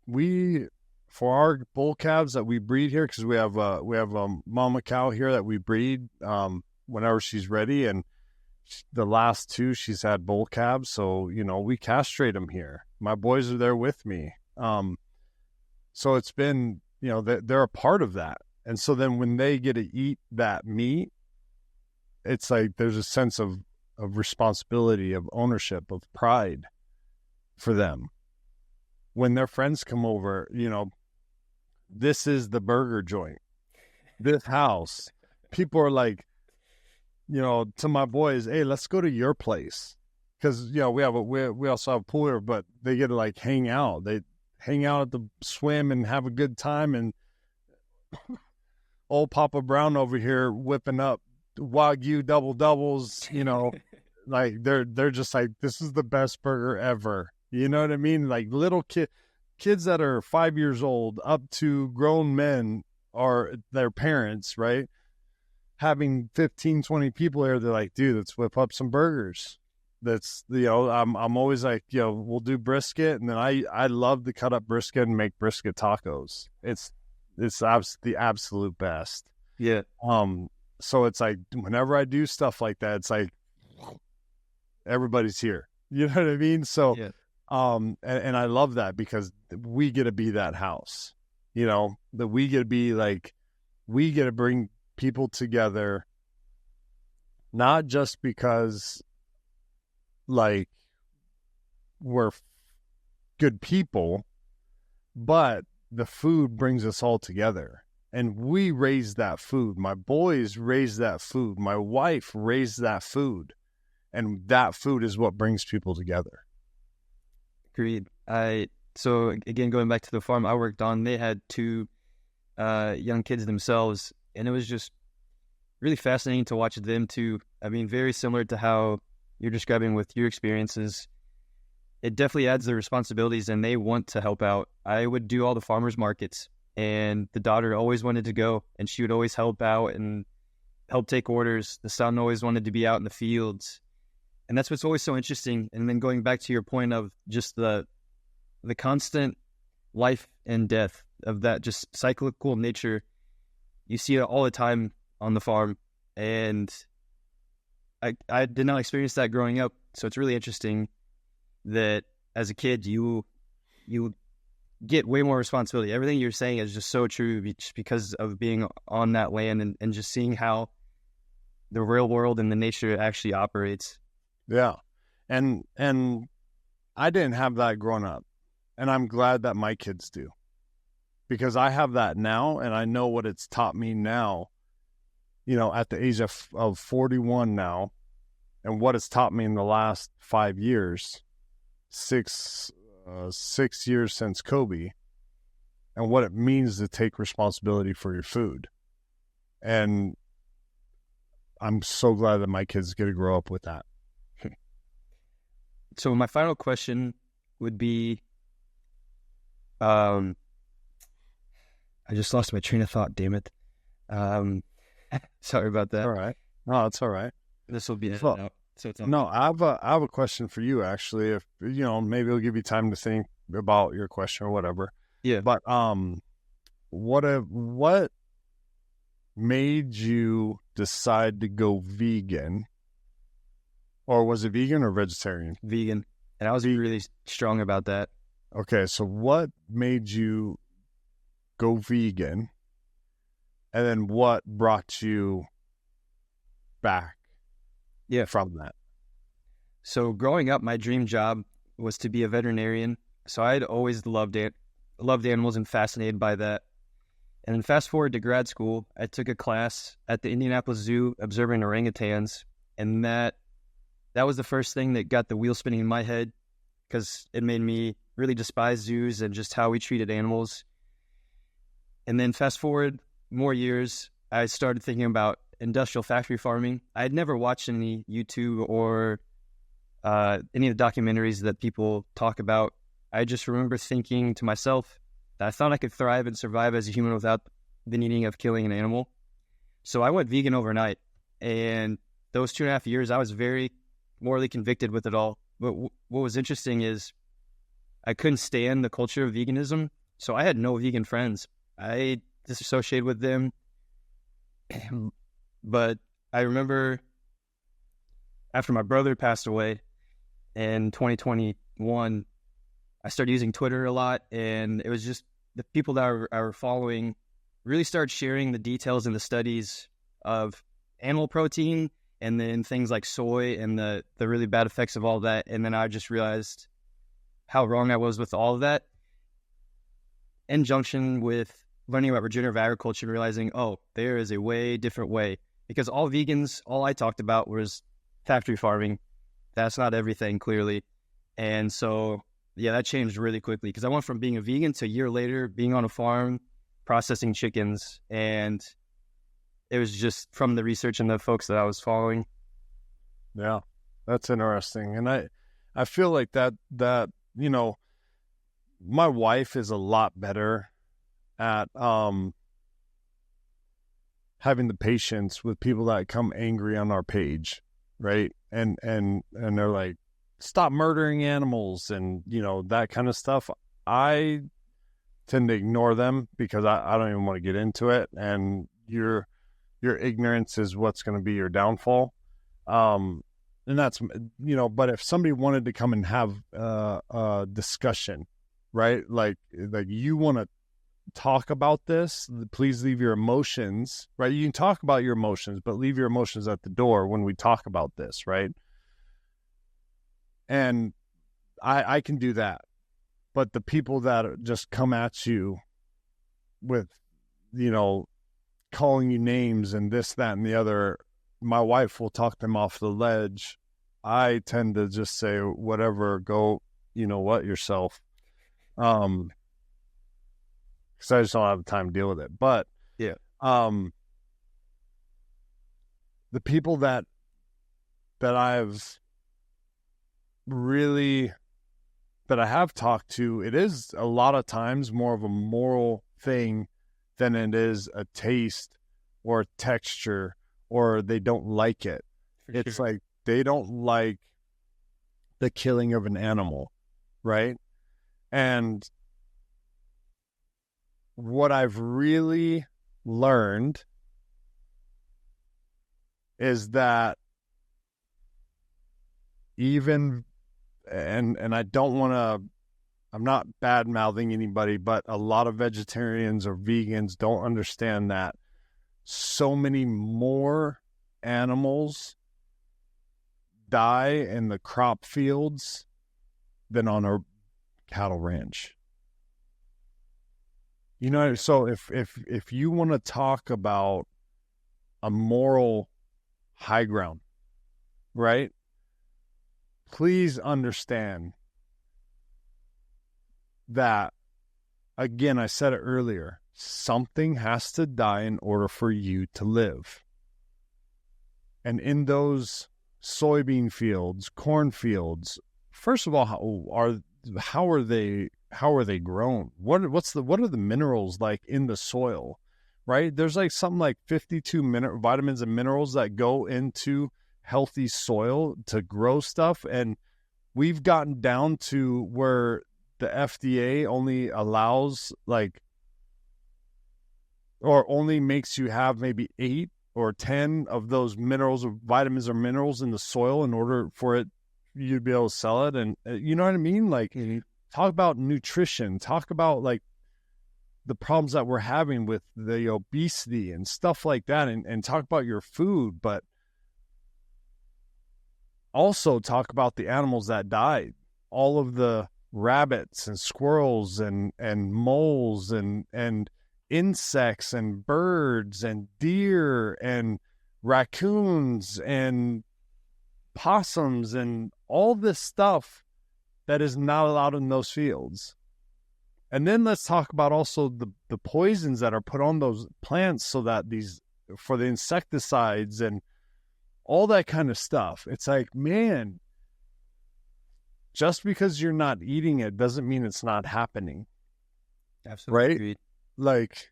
We for our bull calves that we breed here, because we have a mama cow here that we breed whenever she's ready, and the last two she's had bull calves, so we castrate them here. My boys are there with me, so it's been they're a part of that, and so then when they get to eat that meat, it's like there's a sense of responsibility, of ownership, of pride for them. When their friends come over, this is the burger joint, this house. People are like, to my boys, hey, let's go to your place. Because, we also have a pool here, but they get to like hang out. They hang out at the swim and have a good time. And old Papa Brown over here whipping up Wagyu doubles, like they're just like, this is the best burger ever. You know what I mean? Like little kids that are 5 years old up to grown men are their parents, right? Having 15, 20 people there, they're like, dude, let's whip up some burgers. That's, I'm always like, we'll do brisket. And then I love to cut up brisket and make brisket tacos. It's the absolute best. Yeah. So it's like, whenever I do stuff like that, it's like, everybody's here. You know what I mean? So, yeah. And I love that because we get to be that house, that we get to be like, we get to bring people together, not just because like we're good people, but the food brings us all together. And we raise that food. My boys raise that food. My wife raised that food. And that food is what brings people together. Agreed. So again, going back to the farm I worked on, they had two young kids themselves, and it was just really fascinating to watch them too. I mean, very similar to how you're describing with your experiences. It definitely adds the responsibilities, and they want to help out. I would do all the farmers markets, and the daughter always wanted to go, and she would always help out and help take orders. The son always wanted to be out in the fields. And that's what's always so interesting. And then going back to your point of just the constant life and death of that just cyclical nature, you see it all the time on the farm. And I did not experience that growing up. So it's really interesting that as a kid, you get way more responsibility. Everything you're saying is just so true just because of being on that land and just seeing how the real world and the nature actually operates. Yeah. And I didn't have that growing up, and I'm glad that my kids do, because I have that now, and I know what it's taught me now, at the age of 41 now, and what it's taught me in the last 5 years, 6 years since Kobe, and what it means to take responsibility for your food. And I'm so glad that my kids get to grow up with that. So my final question would be, I just lost my train of thought, damn it. Sorry about that. All right. No, it's all right. This will be edited out. So it's no, I have a question for you, actually. If maybe it'll give you time to think about your question or whatever. Yeah. But what made you decide to go vegan? Or was it vegan or vegetarian? Vegan. And I was really strong about that. Okay, so what made you go vegan? And then what brought you back from that? So growing up, my dream job was to be a veterinarian. So I'd always loved animals and fascinated by that. And then fast forward to grad school, I took a class at the Indianapolis Zoo observing orangutans. And that was the first thing that got the wheel spinning in my head, because it made me really despise zoos and just how we treated animals. And then fast forward more years, I started thinking about industrial factory farming. I had never watched any YouTube or any of the documentaries that people talk about. I just remember thinking to myself that I thought I could thrive and survive as a human without the needing of killing an animal. So I went vegan overnight. And those 2.5 years, I was very morally convicted with it all. But what was interesting is I couldn't stand the culture of veganism. So I had no vegan friends. I disassociated with them. But I remember after my brother passed away in 2021, I started using Twitter a lot, and it was just the people that I were following really started sharing the details and the studies of animal protein and then things like soy and the really bad effects of all that. And then I just realized how wrong I was with all of that, in conjunction with learning about regenerative agriculture and realizing, oh, there is a way different way. Because all I talked about was factory farming. That's not everything, clearly. And so, yeah, that changed really quickly because I went from being a vegan to a year later being on a farm, processing chickens. And it was just from the research and the folks that I was following. Yeah, that's interesting. And I feel like that, you know, my wife is a lot better at having the patience with people that come angry on our page, right? And they're like, stop murdering animals and, you know, that kind of stuff. I tend to ignore them because I don't even want to get into it. And your ignorance is what's going to be your downfall. And that's, you know, but if somebody wanted to come and have a discussion, right? Like you want to talk about this, please leave your emotions, right? You can talk about your emotions, but leave your emotions at the door when we talk about this, right? And I can do that. But the people that just come at you with, you know, calling you names and this, that, and the other, my wife will talk them off the ledge. I tend to just say, whatever, go, you know what, yourself. Because I just don't have the time to deal with it. But yeah, the people that I've really that I have talked to, it is a lot of times more of a moral thing than it is a taste or a texture, or they don't like it. It's sure. like they don't like the killing of an animal, right? And what I've really learned is that even, and I don't want to, I'm not bad-mouthing anybody, but a lot of vegetarians or vegans don't understand that so many more animals die in the crop fields than on a cattle ranch. You know, so if you want to talk about a moral high ground, right? Please understand that, again, I said it earlier, something has to die in order for you to live. And in those soybean fields, corn fields, first of all, how are they grown? What are the minerals like in the soil, right? There's like something like 52 vitamins and minerals that go into healthy soil to grow stuff. And we've gotten down to where the FDA only allows or only makes you have maybe 8 or 10 of those minerals or vitamins or minerals in the soil in order for you to be able to sell it. And you know what I mean? Like, talk about nutrition, talk about like the problems that we're having with the obesity and stuff like that, and talk about your food, but also talk about the animals that died, all of the rabbits and squirrels and moles and insects and birds and deer and raccoons and possums and all this stuff that is not allowed in those fields. And then let's talk about also the poisons that are put on those plants so that for the insecticides and all that kind of stuff. It's like, man, just because you're not eating it doesn't mean it's not happening. Absolutely. Right? Agreed. Like,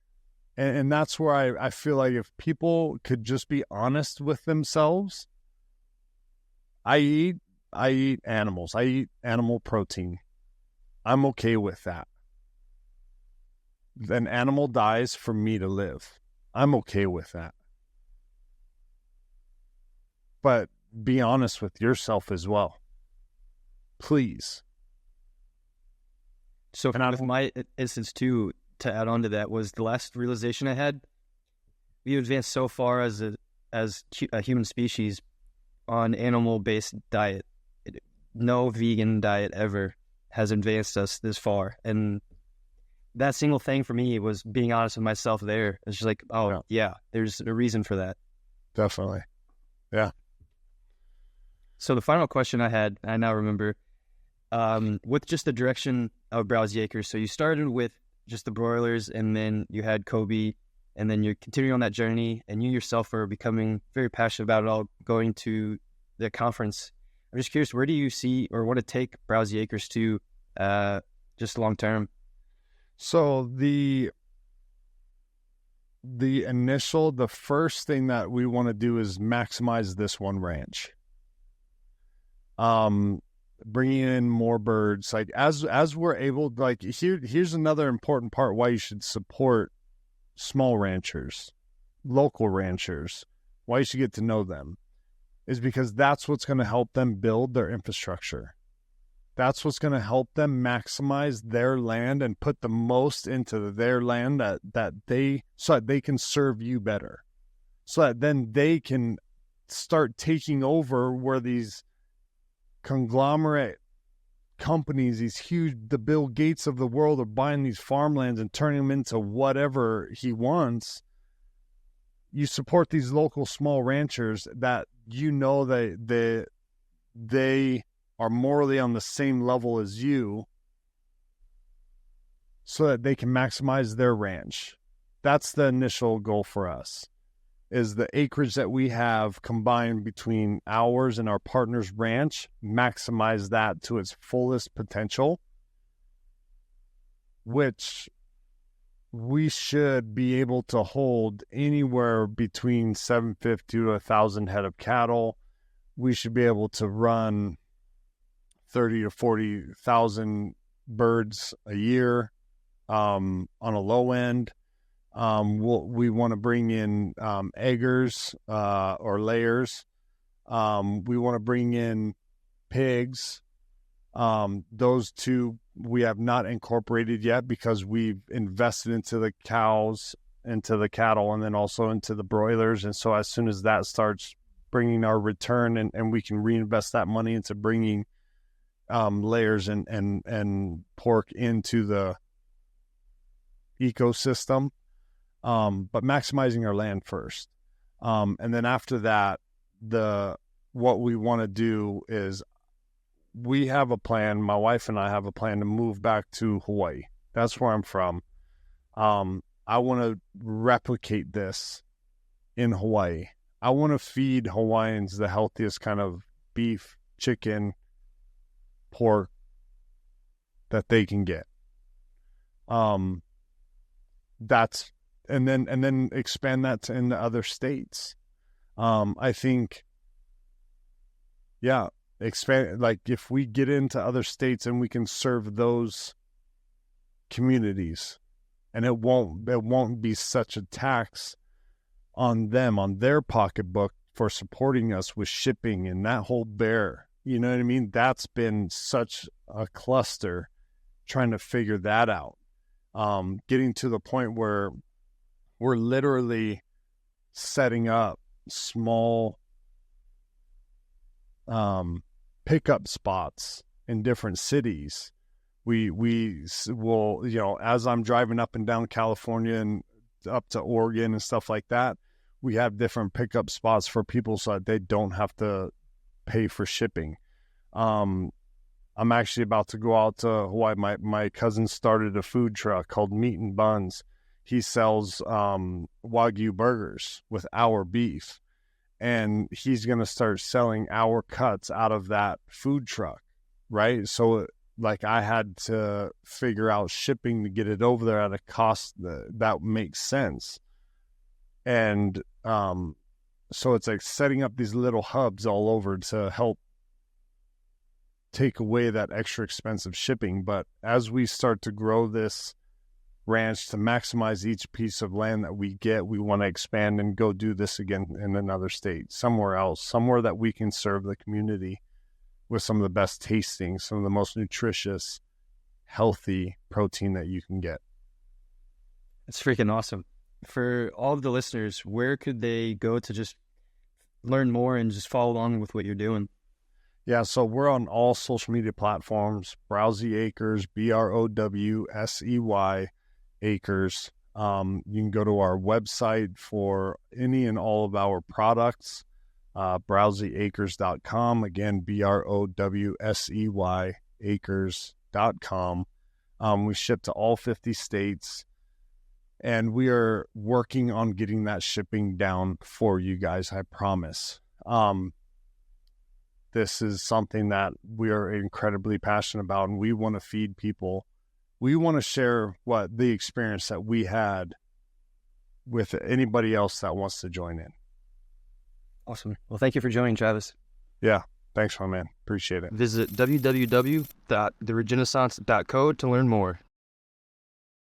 and that's where I feel like if people could just be honest with themselves, I eat animals. I eat animal protein. I'm okay with that. An animal dies for me to live. I'm okay with that. But be honest with yourself as well. Please. So with my instance too, to add on to that, was the last realization I had. We advanced so far as a human species on animal-based diet. No vegan diet ever has advanced us this far. And that single thing for me was being honest with myself there. It's just like, oh, yeah, there's a reason for that. Definitely. Yeah. So the final question I had, I now remember, with just the direction of Browsey Acres. So you started with just the broilers, and then you had Kobe, and then you're continuing on that journey, and you yourself are becoming very passionate about it all, going to the conference. I'm just curious, where do you see or want to take Browsey Acres to just long term? So the first thing that we want to do is maximize this one ranch. Bringing in more birds, like as we're able, like here's another important part why you should support small ranchers, local ranchers, why you should get to know them, is because that's what's going to help them build their infrastructure. That's what's going to help them maximize their land and put the most into their land so that they can serve you better. So that then they can start taking over where these conglomerate companies, these huge, the Bill Gates of the world, are buying these farmlands and turning them into whatever he wants. You support these local small ranchers that they are morally on the same level as you, so that they can maximize their ranch. That's the initial goal for us, is the acreage that we have combined between ours and our partner's ranch, maximize that to its fullest potential, which we should be able to hold anywhere between 750 to 1,000 head of cattle. We should be able to run 30 to 40,000 birds a year on a low end. We want to bring in eggers or layers. We want to bring in pigs. Those two we have not incorporated yet because we've invested into the cows, into the cattle, and then also into the broilers. And so as soon as that starts bringing our return and we can reinvest that money into bringing layers and pork into the ecosystem, but maximizing our land first. And then after that, what we want to do is we have a plan. My wife and I have a plan to move back to Hawaii. That's where I'm from. I want to replicate this in Hawaii. I want to feed Hawaiians the healthiest kind of beef, chicken, pork that they can get. That's and then expand that into other states. I think, expand, like if we get into other states and we can serve those communities, and it won't be such a tax on them, on their pocketbook, for supporting us with shipping and that whole bear. You know what I mean? That's been such a cluster trying to figure that out. Getting to the point where we're literally setting up small pickup spots in different cities. We will, as I'm driving up and down California and up to Oregon and stuff like that, we have different pickup spots for people so that they don't have to pay for shipping. I'm actually about to go out to Hawaii. My cousin started a food truck called Meat and Buns. He sells Wagyu burgers with our beef, and he's going to start selling our cuts out of that food truck, right? So like I had to figure out shipping to get it over there at a cost that makes sense. And so it's like setting up these little hubs all over to help take away that extra expensive shipping. But as we start to grow this ranch to maximize each piece of land that we get, we want to expand and go do this again in another state, somewhere else, somewhere that we can serve the community with some of the best tasting, some of the most nutritious, healthy protein that you can get. That's freaking awesome. For all of the listeners, where could they go to just learn more and just follow along with what you're doing? Yeah, so we're on all social media platforms, Browsey Acres, Browsey Acres. You can go to our website for any and all of our products, browseyacres.com. Again, BROWSEY acres.com. We ship to all 50 states, and we are working on getting that shipping down for you guys, I promise. This is something that we are incredibly passionate about, and we want to feed people. We want to share the experience that we had with anybody else that wants to join in. Awesome. Well, thank you for joining, Travis. Yeah. Thanks, my man. Appreciate it. Visit www.theregenaissance.co to learn more.